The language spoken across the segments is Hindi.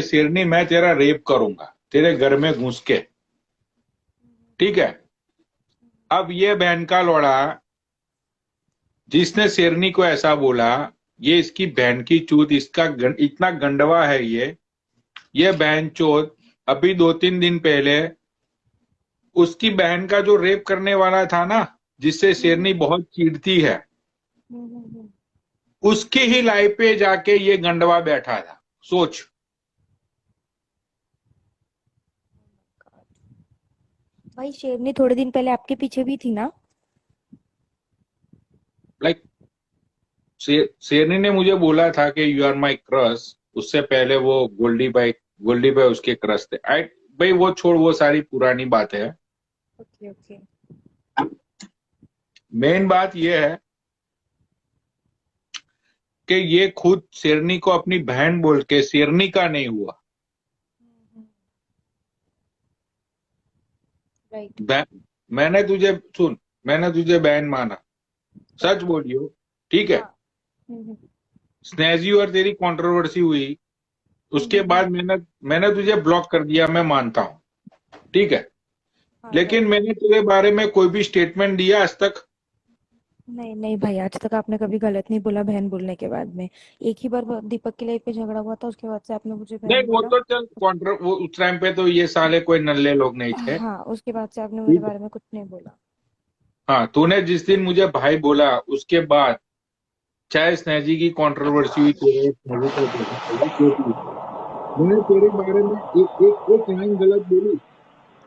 शेरनी मैं तेरा रेप करूंगा तेरे घर में घुस के, ठीक है। अब ये बहन का लौड़ा जिसने शेरनी को ऐसा बोला, ये इसकी बहन की चूत, इसका इतना गंडवा है ये बहन चोत। अभी 2-3 दिन पहले उसकी बहन का जो रेप करने वाला था ना, जिससे शेरनी बहुत चिढ़ती है, उसकी ही लाइफ पे जाके ये गंडवा बैठा था। सोच। भाई शेरनी थोड़े दिन पहले आपके पीछे भी थी ना। लाइक शेरनी ने मुझे बोला था कि यू आर माई क्रश। उससे पहले वो गोल्डी भाई उसके क्रश थे। आई भाई वो छोड़, वो सारी पुरानी बातें हैं। Okay okay. मेन बात ये है कि ये खुद शेरनी को अपनी बहन बोल के शेरनी का नहीं हुआ। राइट। मैंने तुझे सुन, मैंने तुझे बहन माना, सच बोलियो, ठीक है। हाँ। हम्म, स्नेजी और तेरी कंट्रोवर्सी हुई, उसके बाद मैंने तुझे ब्लॉक कर दिया, मैं मानता हूं, ठीक है। हाँ लेकिन राइट। मैंने तेरे बारे में कोई भी स्टेटमेंट दिया आज तक? नहीं नहीं भाई, आज तक आपने कभी गलत नहीं बोला बहन बोलने के बाद में। एक ही बार दीपक के लाइफ पे झगड़ा हुआ था, उसके बाद से आपने मुझे नहीं बहन वो बोला। तो चल कॉन्ट्र वो उस टाइम पे तो ये साले कोई नल्ले लोग नहीं थे, हाँ, उसके बाद से आपने मेरे ठीक है। बारे में कुछ नहीं बोला। हाँ, तूने जिस दिन मुझे भाई बोला उसके बाद चाहे स्नेजी की कंट्रोवर्सी हुई, तेरे स्नेजी का झगड़ा हुआ, जो भी हुआ, मैंने तेरे बारे में एक लाइन गलत बोली?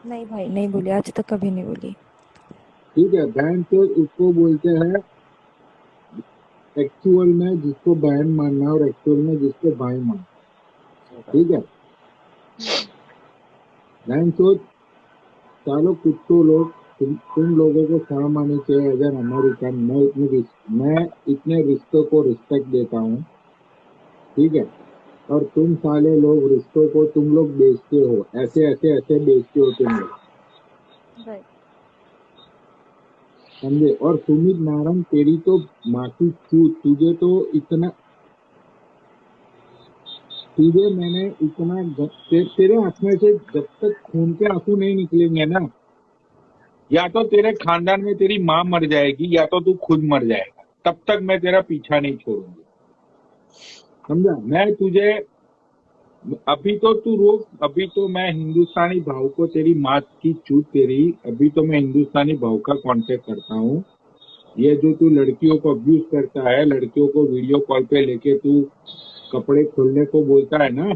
नहीं भाई, नहीं बोली, आज तक कभी नहीं बोली। ठीक है। बहन तो उसको बोलते हैं एक्चुअल में जिसको बहन मानना और एक्चुअल में जिसको भाई मानना, सही ठीक बात है। है। बहन तो चलो कुछ तो लोग, तुम लोगों को शर्म आनी चाहिए एज एन अमेरिकन। मैं इतने रिश्तों को रिस्पेक्ट देता हूँ, ठीक है। और तुम साले लोग रिश्तों को तुम लोग बेचते हो, ऐसे ऐसे ऐसे बेचते हो तुम लोग, राइट। समझे। और सुमित नारंग तेरी तो माँ की चूत, तुझे मैंने इतना तेरे आंखों से जब तक खून के आंसू नहीं निकलेंगे ना, या तो तेरे खानदान में तेरी माँ मर जाएगी या तो तू खुद मर जाएगा, तब तक मैं तेरा पीछा नहीं छोड़ूंगी, समझा। मैं तुझे अभी तो तू रोक, अभी तो मैं हिंदुस्तानी भाव को, तेरी माँ की चूत तेरी, अभी तो मैं हिंदुस्तानी भाव का कांटेक्ट करता हूँ। ये जो तू लड़कियों को अब्यूज करता है, लड़कियों को वीडियो कॉल पे लेके तू कपड़े खोलने को बोलता है ना,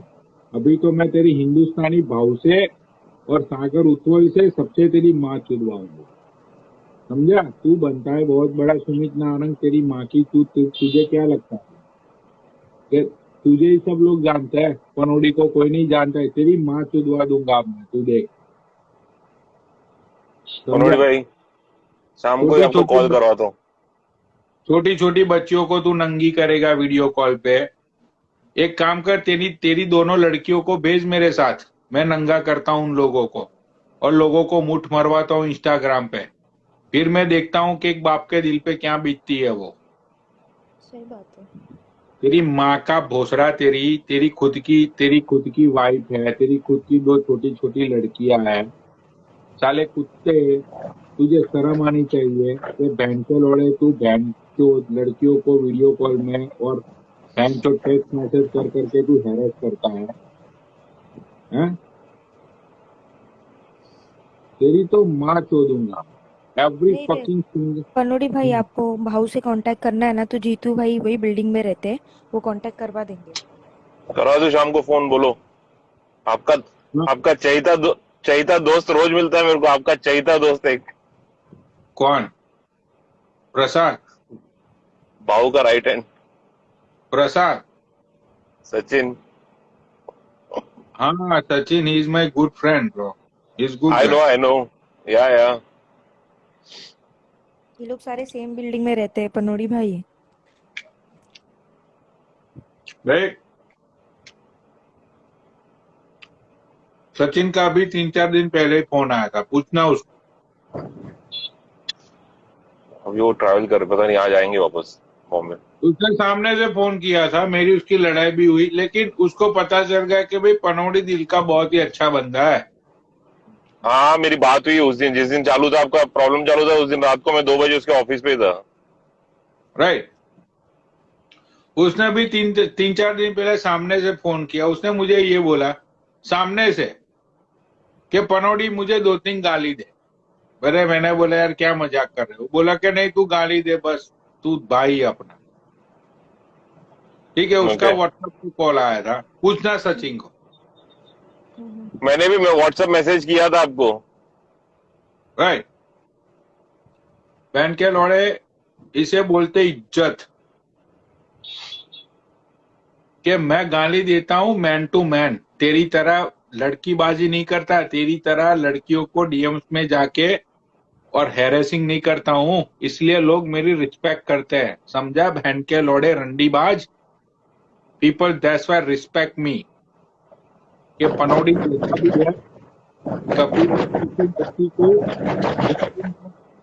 अभी तो मैं तेरी हिंदुस्तानी भाव से और सागर उत्वल से सबसे तेरी माँ चुदवाऊंगा, समझा। तू बनता है बहुत बड़ा सुमित नारंग, तेरी माँ की तुझे क्या लगता है कि तुझे ही सब लोग जानते हैं, पनौड़ी को कोई नहीं जानता है। तेरी माँ चुदवा दूंगा अब मैं, तू देख, मनोज समझा। भाई, शाम को ही छोटी आपको छोटी कॉल करवाता हूँ। छोटी छोटी बच्चियों को तू नंगी करेगा वीडियो कॉल पे। एक काम कर, तेरी तेरी दोनों लड़कियों को भेज मेरे साथ, मैं नंगा करता हूँ उन लोगों को और लोगों को मुठ मरवाता हूँ इंस्टाग्राम पे। फिर मैं देखता हूँ कि एक बाप के दिल पे क्या बीतती है वो। सही बात है। तेरी माँ का भोसड़ा, तेरी खुद की वाइफ है, तेरी खुद की 2 छोटी छोटी लड़कियां हैं। साले कुत्ते, तुझे शर्म आनी चाहिए कि बहन के लोड़े तू बहन जो लड़कियों को वीडियो कॉल में और बहन जो टेक्स्ट मैसेज कर करके तू हैरेस करता है, हैं? तेरी तो माँ चोदूंगा, एवरी नहीं रे फकिंग थिंग। पनोड़ी भाई, आपको भाऊ से कांटेक्ट करना है ना, तो जीतू भाई वही बिल्डिंग में रहते हैं, वो कांटेक्ट करवा देंगे। करवा दो शाम को फोन, बोलो। आपका आपका चहीता दोस्त रोज मिलता है मेरे को, आपका चहीता दोस्त एक। कौन? प्रसाद? भाऊ का राइट हैंड। प्रसाद? सचिन। हाँ Sachin, he is my good friend bro, he is good guy. I know. या ये लोग सारे सेम बिल्डिंग में रहते हैं पनोड़ी भाई। भाई सचिन का भी 3-4 दिन पहले फोन आया था, पूछना उसको। अभी वो ट्रैवल कर, पता नहीं आ जाएंगे वापस बॉम्बे। उसने सामने से फोन किया था, मेरी उसकी लड़ाई भी हुई, लेकिन उसको पता चल गया कि भाई पनौड़ी दिल का बहुत ही अच्छा बंदा है। हाँ, मेरी बात हुई उस दिन, जिस दिन चालू था आपका प्रॉब्लम चालू था, उस दिन रात को मैं 2 बजे उसके ऑफिस पे ही था। राइट। उसने भी तीन चार दिन पहले सामने से फोन किया, उसने मुझे ये बोला सामने से कि पनौड़ी मुझे 2-3 गाली दे। अरे मैंने बोला यार क्या मजाक कर रहे हो? बोला कि नहीं तू गाली दे बस, तू भाई है अपना। ठीक है, उसका ओके, व्हाट्सएप पे कॉल आया था, पूछना सचिन को। मैंने भी व्हाट्सएप मैसेज किया था आपको। राइट। बहन के लौड़े, इसे बोलते इज्जत। कि मैं गाली देता हूं मैन टू मैन, तेरी तरह लड़कीबाजी नहीं करता, तेरी तरह लड़कियों को डीएम्स में जाके और हैरेसिंग नहीं करता हूं, इसलिए लोग मेरी रिस्पेक्ट करते हैं। समझा बहन के लौड़े रंडीबाज? People that's why respect me. ये पनौड़ी देता भी है, कभी भी किसी लड़की को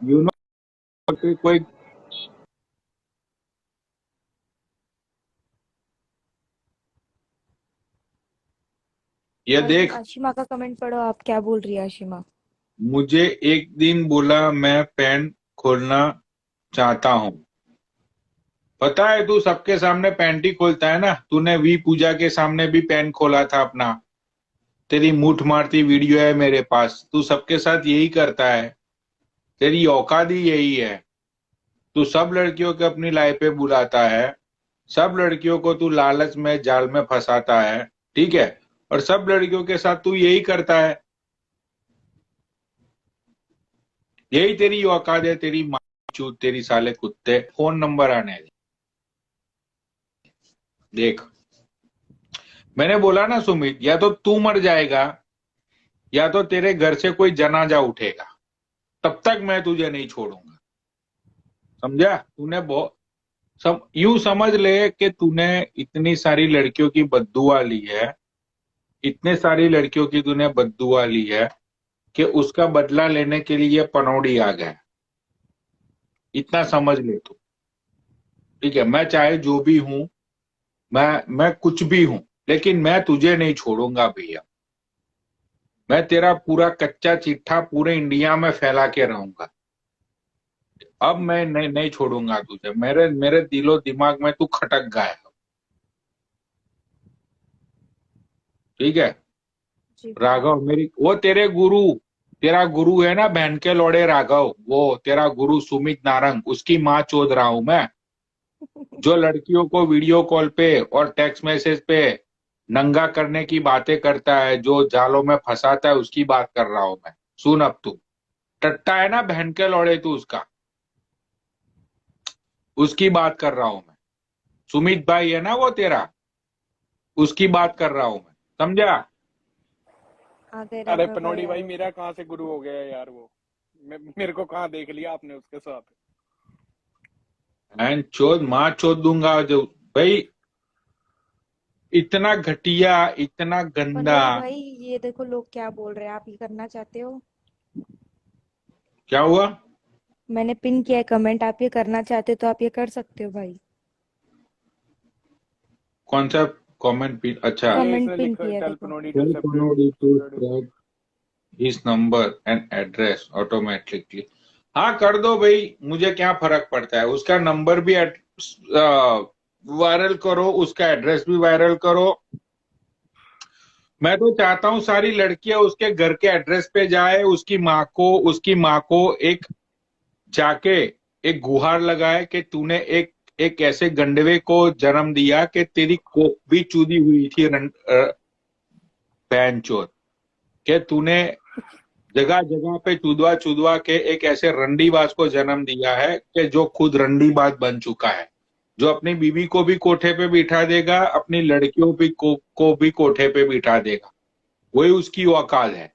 यू नो कोई। ये देख, आशिमा का कमेंट पढ़ो, आप क्या बोल रही है आशिमा? मुझे एक दिन बोला मैं पैन खोलना चाहता हूं। पता है तू सबके सामने पैंट ही खोलता है ना, तूने वी पूजा के सामने भी पैन खोला था अपना। तेरी मूठ मारती वीडियो है मेरे पास, तू सबके साथ यही करता है, तेरी औकात ही यही है। तू सब लड़कियों को अपनी लाइफ पे बुलाता है, सब लड़कियों को तू लालच में जाल में फंसाता है, ठीक है, और सब लड़कियों के साथ तू यही करता है। यही तेरी औकात है, तेरी माँ चूत, तेरी साले कुत्ते। फोन नंबर आने दे। देख, मैंने बोला ना सुमित, या तो तू मर जाएगा या तो तेरे घर से कोई जनाजा उठेगा, तब तक मैं तुझे नहीं छोड़ूंगा। समझा? तूने बहुत यूं समझ ले कि तूने इतनी सारी लड़कियों की बद्दुआ ली है, इतने सारी लड़कियों की तूने बद्दुआ ली है कि उसका बदला लेने के लिए पनौड़ी आ गया। इतना समझ ले तू। ठीक है, मैं चाहे जो भी हूं, मैं कुछ भी हूं, लेकिन मैं तुझे नहीं छोड़ूंगा भैया। मैं तेरा पूरा कच्चा चिट्ठा पूरे इंडिया में फैला के रहूंगा। अब मैं नहीं छोड़ूंगा तुझे। मेरे मेरे दिलो दिमाग में तू खटक गया है। ठीक है जी भैया। राघव, मेरी वो तेरे गुरु, तेरा गुरु है ना बहन के लौड़े राघव, वो तेरा गुरु सुमित नारंग, उसकी माँ चोद रहा हूं मैं। जो लड़कियों को वीडियो कॉल पे और टेक्स्ट मैसेज पे नंगा करने की बातें करता है, जो जालों में फंसाता है, उसकी बात कर रहा हूं मैं। सुन अब तू, टट्टा है ना बहन के लौड़े तू उसका, उसकी बात कर रहा हूं मैं। सुमित भाई है ना वो तेरा, उसकी बात कर रहा हूं मैं। समझा? आ गए अरे राघव पनौड़ी भाई, भाई, आए। मेरा कहाँ से गुरु हो गया यार वो। मेरे को कहाँ देख लिया आपने उसके साथ। एंड चोद माँ चोद दूंगा जो। भाई इतना घटिया, इतना गंदा। पनौड़ी भाई, ये देखो लोग क्या बोल रहे हैं, आप ये करना चाहते हो? क्या हुआ? मैंने पिन किया है कमेंट, आप ये करना चाहते हो तो आप ये कर सकते हो भाई। कौन सा कमेंट भी? अच्छा। ये कमेंट इसने पिन लिखा है, किया है टेल देखो। पनौड़ी टू टेल सेपरेट। पनौड़ी to track his number and address automatically. हाँ कर दो भाई, मुझे क्या फर्क पड़ता है। उसका नंबर भी वायरल करो, उसका एड्रेस भी वायरल करो। मैं तो चाहता हूँ सारी लड़कियां उसके घर के एड्रेस पे जाए, उसकी माँ को एक जाके एक गुहार लगाए कि तूने एक एक ऐसे गंडवे को जन्म दिया कि तेरी कोख भी चूदी हुई थी बहन चोद, कि तूने जगह जगह पे चुदवा चुदवा के एक ऐसे रंडीबाज को जन्म दिया है कि जो खुद रंडीबाज बन चुका है, जो अपनी बीवी को भी कोठे पे बिठा देगा, अपनी लड़कियों भी को भी कोठे पे बिठा देगा। वही उसकी औकात है।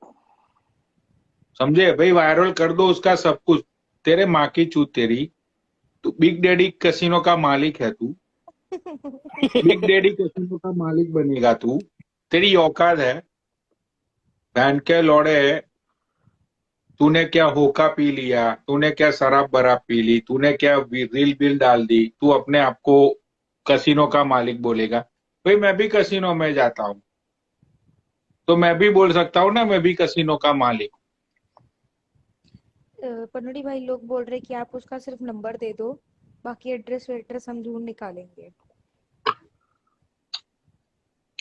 समझे भाई? वायरल कर दो उसका सब कुछ। तेरे माँ की चूत तेरी। तू बिग डैडी कसिनो का मालिक है तू। बिग डैडी कसिनो का मालिक बनेगा तू। तेरी औकात है बहन के लौड़े। तूने क्या होका पी लिया, तूने क्या शराब बराब पी ली, तूने क्या रील बिल डाल दी, तू अपने आप को कसिनो का मालिक बोलेगा। भाई मैं भी कसिनो में जाता हूँ, तो मैं भी बोल सकता हूँ ना मैं भी कसिनो का मालिक हूँ। पनोड़ी भाई लोग बोल रहे कि आप उसका सिर्फ नंबर दे दो, बाकी एड्रेस वेड्रेस हम ढूंढ निकालेंगे।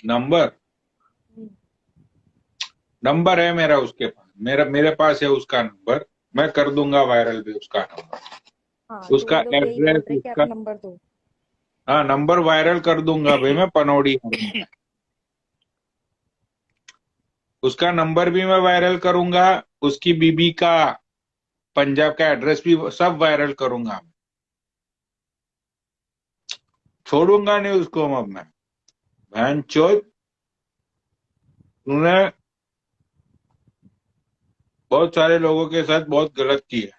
नंबर हम्म, नंबर है मेरा उसके पास, मेरे पास है उसका नंबर। मैं कर दूंगा वायरल भी उसका नंबर, हाँ तो उसका वो लोग यही बोल एड्रेस, रहे कि आप उसका, नंबर दो। हाँ नंबर वायरल कर दूंगा भाई मैं पनौड़ी आर्मी में। उसका नंबर भी मैं वायरल करूंगा, उसकी बीबी का पंजाब का एड्रेस भी सब वायरल करूंगा। छोड़ूंगा नहीं उसको अब मैं। बहन चोद, तूने बहुत सारे लोगों के साथ बहुत गलत किया।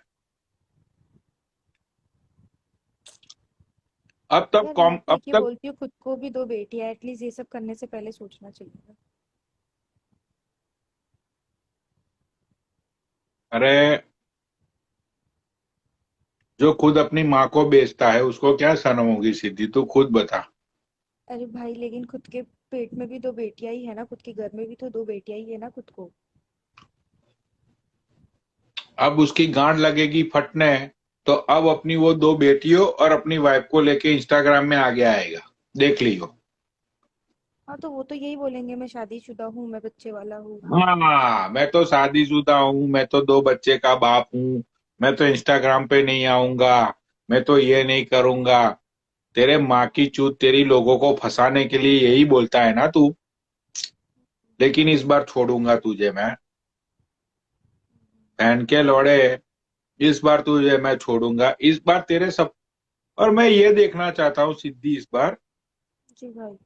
यार मैं तो अब एक ही तक बोलती हूँ, खुद को भी दो बेटियां, एटलीस्ट ये सब करने से पहले सोचना चाहिए। अरे जो खुद अपनी माँ को बेचता है उसको क्या शर्म होगी, सिद्धि तू खुद बता। अरे भाई लेकिन खुद के पेट में भी दो बेटियां ही है ना, खुद के घर में भी तो दो बेटियां ही है ना खुद को। अब उसकी गांड लगेगी फटने, तो अब अपनी वो दो बेटियों और अपनी वाइफ को लेके इंस्टाग्राम में आगे आएगा, देख लियो। हाँ तो वो तो यही बोलेंगे, मैं शादीशुदा हूँ, मैं बच्चे वाला हूँ। हाँ मैं तो शादीशुदा हूँ, मैं तो दो बच्चे का बाप हूँ, मैं तो इंस्टाग्राम पे नहीं आऊंगा, मैं तो ये नहीं करूंगा। तेरे माँ की चूत, तेरी लोगों को फंसाने के लिए यही बोलता है ना तू। लेकिन इस बार छोड़ूंगा तुझे मैं, बहन के लौड़े। इस बार तुझे मैं छोड़ूंगा, इस बार तेरे सब। और मैं ये देखना चाहता हूँ सिद्धि इस बार जी भाई।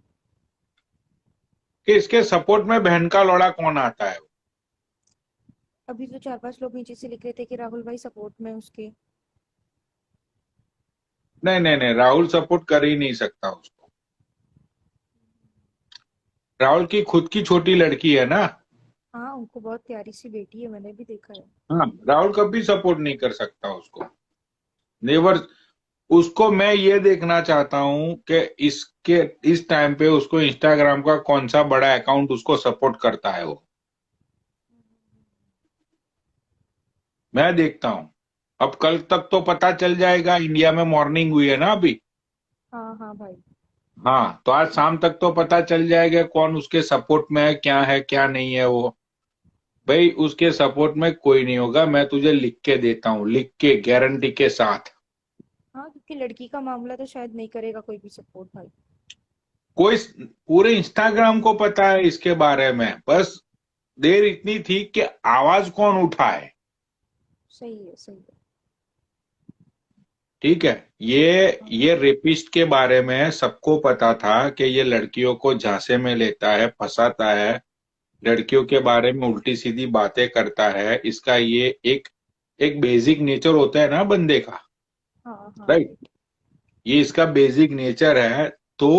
कि इसके सपोर्ट में बहन का लौड़ा कौन आता है। अभी तो 4-5 लोग नीचे से लिख रहे थे कि राहुल भाई सपोर्ट में उसके। नहीं नहीं नहीं, राहुल सपोर्ट कर ही नहीं सकता उसको। राहुल की खुद की छोटी लड़की है ना। हाँ उनको बहुत प्यारी सी बेटी है, मैंने भी देखा है। हाँ राहुल कभी सपोर्ट नहीं कर सकता उसको, नेवर। उसको मैं ये देखना चाहता हूं कि इसके इस टाइम पे उसको इंस्टाग्राम का कौन सा बड़ा अकाउंट उसको सपोर्ट करता है वो, मैं देखता हूं। अब कल तक तो पता चल जाएगा, इंडिया में मॉर्निंग हुई है ना अभी। हाँ हाँ भाई। हाँ तो आज शाम तक तो पता चल जाएगा कौन उसके सपोर्ट में है क्या नहीं है वो। भाई उसके सपोर्ट में कोई नहीं होगा, मैं तुझे लिख के देता हूँ, लिख के गारंटी के साथ। हाँ क्योंकि लड़की का मामला तो शायद नहीं करेगा कोई भी सपोर्ट भाई। कोई, पूरे इंस्टाग्राम को पता है इसके बारे में, बस देर इतनी थी कि आवाज कौन उठाए। सही है सही है। ठीक है, ये रेपिस्ट के बारे में सबको पता था कि ये लड़कियों को झांसे में लेता है, फंसाता है, लड़कियों के बारे में उल्टी सीधी बातें करता है। इसका ये एक एक बेसिक नेचर होता है ना बंदे का, हाँ हाँ राइट। राइट। ये इसका बेसिक नेचर है। तो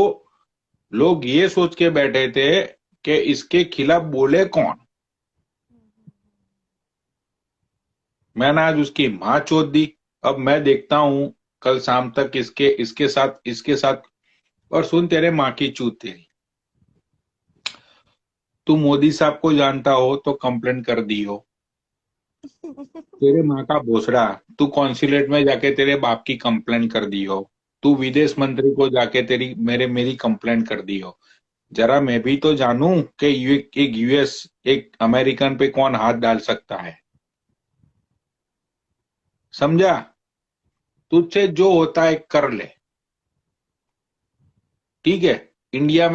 लोग ये सोच के बैठे थे कि इसके खिलाफ बोले कौन। मैंने आज उसकी माँ चोद दी। अब मैं देखता हूं कल शाम तक इसके साथ। और सुन, तेरे माँ की चूत तेरी, तू मोदी साहब को जानता हो तो कंप्लेन कर दी हो। तेरे माँ का भोसड़ा, तू कॉन्सुलेट में जाके तेरे बाप की कंप्लेन कर दी हो। तू विदेश मंत्री को जाके मेरी कंप्लेन कर दी हो। जरा मैं भी तो जानूं कि एक यूएस, एक अमेरिकन पे कौन हाथ डाल सकता है। समझा? तुझसे जो होता है कर ले, ठीक है। इंडिया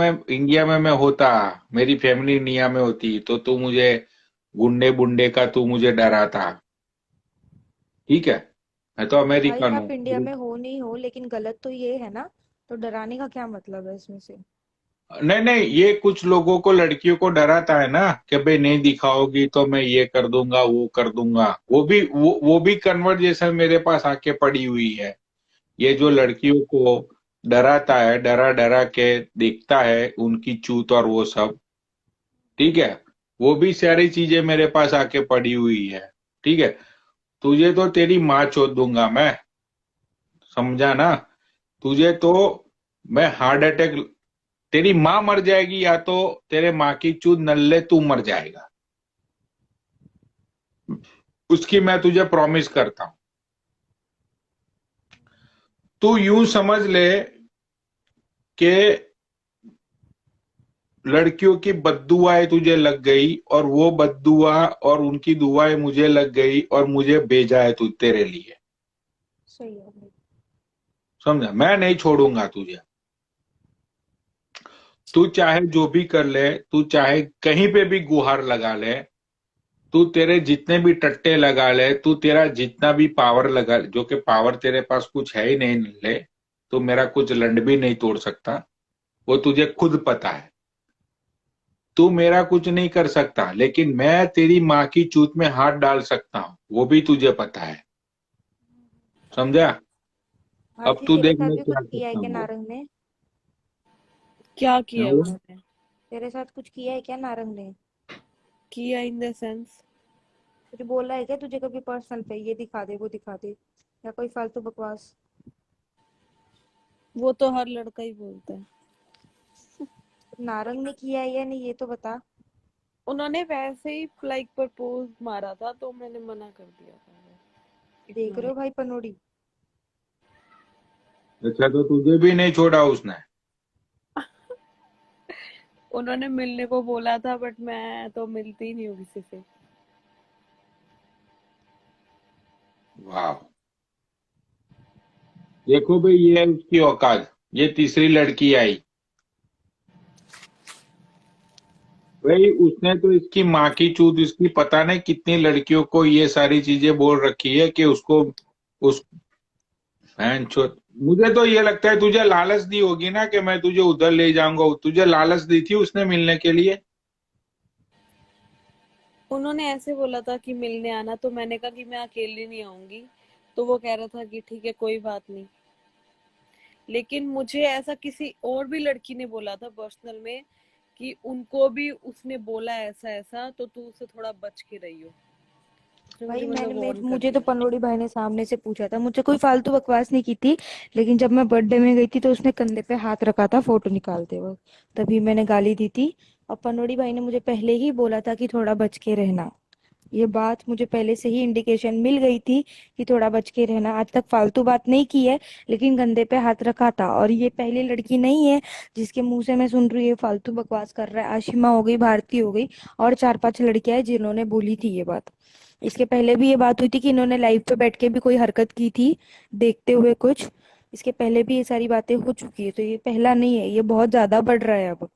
में मैं होता, मेरी फैमिली इंडिया में होती, तो तू मुझे गुंडे बुंडे का तू मुझे डराता। ठीक है, मैं तो भाई अमेरिकन आप इंडिया हूँ। में हो नहीं हो, लेकिन गलत तो ये है ना, तो डराने का क्या मतलब है इसमें से। नहीं नहीं, ये कुछ लोगों को, लड़कियों को डराता है ना कि भाई नहीं दिखाओगी तो मैं ये कर दूंगा वो कर दूंगा। वो भी कन्वर्जेशन मेरे पास आके पड़ी हुई है। ये जो लड़कियों को डराता है, डरा डरा के देखता है उनकी चूत और वो सब, ठीक है, वो भी सारी चीजें मेरे पास आके पड़ी हुई है। ठीक है, तुझे तो तेरी माँ चोद दूंगा मैं, समझा ना? तुझे तो मैं हार्ट अटैक, तेरी माँ मर जाएगी या तो तेरे माँ की चूत नल्ले तू मर जाएगा, उसकी मैं तुझे प्रॉमिस करता हूं। तू यूं समझ ले कि लड़कियों की बद्दुआएं तुझे लग गई और वो बद्दुआ और उनकी दुआएं मुझे लग गई और मुझे भेजा है तू तेरे लिए, सही है भाई। समझा? मैं नहीं छोड़ूंगा तुझे। तू चाहे जो भी कर ले, तू चाहे कहीं पे भी गुहार लगा ले, तू तेरे जितने भी टट्टे लगा ले, तू तेरा जितना भी पावर लगा, जो कि पावर तेरे पास कुछ है ही नहीं ले, तो मेरा कुछ लंड भी नहीं तोड़ सकता, वो तुझे खुद पता है। तू मेरा कुछ नहीं कर सकता, लेकिन मैं तेरी माँ की चूत में हाथ डाल सकता हूँ, वो भी तुझे पता है, समझा? अब आरती तू तेरे देख साथ मैं भी कुछ क्या किया है करता क्या हूँ। नारंग ने? क्या क्या किया हुआ? उन्होंने? तेरे साथ कुछ किया है क्या नारंग ने? किया इन द सेंस? कुछ बोला है क्या तुझे कभी पर्सनल पे, ये दिखा दे वो दिखा दे, या कोई फालतू बकवास? वो तो हर लड़का ही बोलता है। नारंग ने किया है या नहीं ये तो बता। उन्होंने वैसे ही लाइक प्रपोज मारा था तो मैंने मना कर दिया था। देख रहे हो भाई पनोड़ी? अच्छा, तो तुझे भी नहीं छोड़ा उसने? उन्होंने मिलने को बोला था बट मैं तो मिलती ही नहीं हूँ किसी से। वाह, देखो भाई, ये है उसकी औकात। ये तीसरी लड़की आई भाई, उसने तो इसकी माँ की चूत, इसकी पता नहीं कितनी लड़कियों को ये सारी चीजें बोल रखी है कि उसको उस मुझे तो ये लगता है तुझे लालच दी होगी ना कि मैं तुझे उधर ले जाऊंगा, तुझे लालच दी थी उसने मिलने के लिए। उन्होंने ऐसे बोला था कि मिलने आना, तो मैंने कहा कि मैं अकेली नहीं आऊंगी, तो वो कह रहा था कि ठीक है कोई बात नहीं। लेकिन मुझे ऐसा किसी और भी लड़की ने बोला था पर्सनल में कि उनको भी उसने बोला ऐसा ऐसा, तो तू उससे थोड़ा बच के रही हो। उसने भाई मुझे मतलब वार्न कर मुझे तो दिया। पनोड़ी भाई ने सामने से पूछा था, मुझे कोई फालतू बकवास नहीं की थी, लेकिन जब मैं बर्थडे में गई थी तो उसने कंधे पे हाथ रखा था फोटो निकालते वक्त, तभी मैंने गाली दी थी। और पनोड़ी भाई ने मुझे पहले ही बोला था कि थोड़ा बच के रहना, ये बात मुझे पहले से ही इंडिकेशन मिल गई थी कि थोड़ा बच के रहना। आज तक फालतू बात नहीं की है, लेकिन कंधे पे हाथ रखा था। और ये पहली लड़की नहीं है जिसके मुंह से मैं सुन रही हूँ ये फालतू बकवास कर रहा है। आशिमा हो गई, भारती हो गई, और 4-5 लड़कियां हैं जिन्होंने बोली थी ये बात। इसके पहले भी ये बात हुई थी कि इन्होंने लाइव पे बैठ के भी कोई हरकत की थी देखते हुए कुछ। इसके पहले भी ये सारी बातें हो चुकी है, तो ये पहला नहीं है, ये बहुत ज्यादा बढ़ रहा है अब।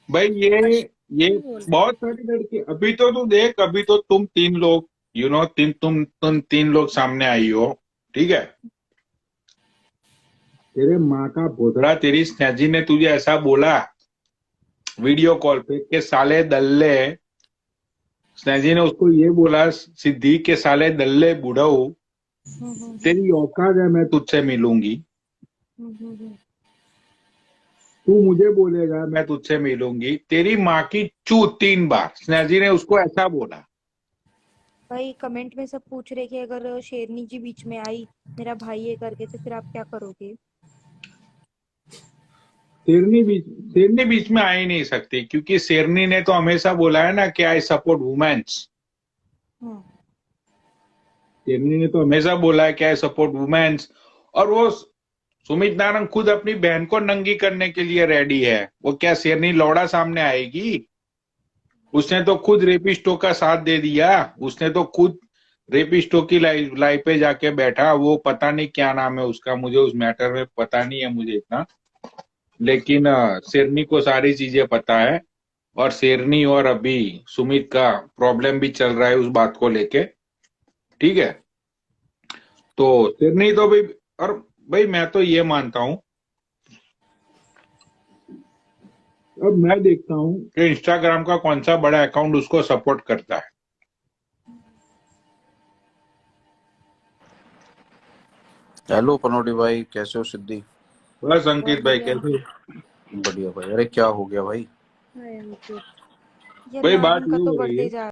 भाई ये नहीं बोल। बहुत सारी लड़की, अभी तो तू देख, अभी तो तुम तीन लोग, तुम तीन लोग सामने आई हो, ठीक है? तेरे माँ का बोधड़ा तेरी स्नेजी ने तुझे ऐसा बोला वीडियो कॉल पे कि साले दल्ले, स्नेजी ने उसको ये बोला सिद्धि के साले दल्ले बुढ़ऊ, तेरी औकात है मैं तुझसे मिलूंगी? तू मुझे बोलेगा मैं तुझसे मिलूंगी? तेरी माँ की चूत 3 बार स्नेजी ने उसको ऐसा बोला। भाई कमेंट में सब पूछ रहे कि अगर शेरनी जी बीच में आई मेरा भाई ये करके तो फिर आप क्या करोगे? शेरनी बीच में आ ही नहीं सकती, क्योंकि शेरनी ने तो हमेशा बोला है ना कि आई सपोर्ट वुमेन्स। शेरनी ने तो हमेशा बोला है कि आई सपोर्ट वुमेन्स, और वो सुमित नारंग खुद अपनी बहन को नंगी करने के लिए रेडी है। वो क्या शेरनी लौड़ा सामने आएगी? उसने तो खुद रेपिस्टों का साथ दे दिया, उसने तो खुद रेपिस्टों की लाइफ पे जाके बैठा। वो पता नहीं क्या नाम है उसका, मुझे उस मैटर में पता नहीं है मुझे इतना, लेकिन शेरनी को सारी चीजें पता है। और शेरनी और अभी सुमित का प्रॉब्लम भी चल रहा है उस बात को लेके, ठीक है? तो शेरनी तो भाई, और भाई मैं तो ये मानता हूं, अब मैं देखता हूं कि इंस्टाग्राम का कौन सा बड़ा अकाउंट उसको सपोर्ट करता है। हेलो पनोटी भाई, कैसे हो? सिद्धि बस अंकित भाई बढ़िया। कैसे? बढ़िया भाई। अरे क्या हो गया भाई? हाय अंकित। ये भाई बात नारंग का ये तो हो रही बढ़ते है, ही जा